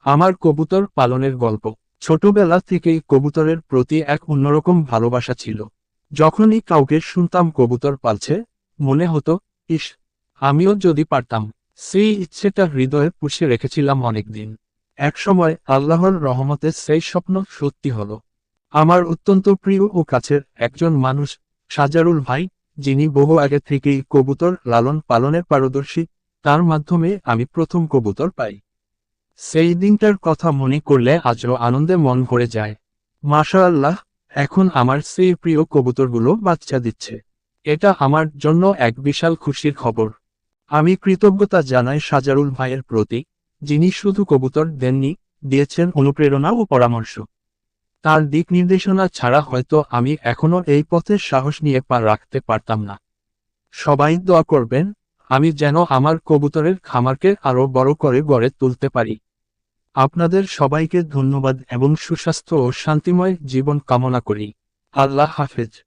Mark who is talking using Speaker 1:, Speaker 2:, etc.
Speaker 1: আমার কবুতর পালনের গল্প। ছোটবেলা থেকেই কবুতরের প্রতি এক অন্যরকম ভালোবাসা ছিল। যখনই কাউকে শুনতাম কবুতর পালছে, মনে হতো, ইস, আমিও যদি পারতাম। সেই ইচ্ছেটা হৃদয়ে পুষে রেখেছিলাম অনেকদিন। একসময় আল্লাহর রহমতে সেই স্বপ্ন সত্যি হলো। আমার অত্যন্ত প্রিয় ও কাছের একজন মানুষ, সাজারুল ভাই, যিনি বহু আগে থেকেই কবুতর লালন পালনে পারদর্শী, তার মাধ্যমে আমি প্রথম কবুতর পাই। সেই দিনটার কথা মনে করলে আজও আনন্দে মন ভরে যায়। মাশাআল্লাহ, এখন আমার সেই প্রিয় কবুতরগুলো বাচ্চা দিচ্ছে। এটা আমার জন্য এক বিশাল খুশির খবর। আমি কৃতজ্ঞতা জানাই সাজারুল ভাইয়ের প্রতি, যিনি শুধু কবুতর দেননি, দিয়েছেন অনুপ্রেরণা ও পরামর্শ। তার দিক নির্দেশনা ছাড়া হয়তো আমি এখনো এই পথে সাহস নিয়ে পা রাখতে পারতাম না। সবাই দোয়া করবেন, আমি যেন আমার কবুতরের খামারকে আরো বড় করে গড়ে তুলতে পারি। আপনাদের সবাইকে ধন্যবাদ এবং সুস্বাস্থ্য ও শান্তিময় জীবন কামনা করি। আল্লাহ হাফেজ।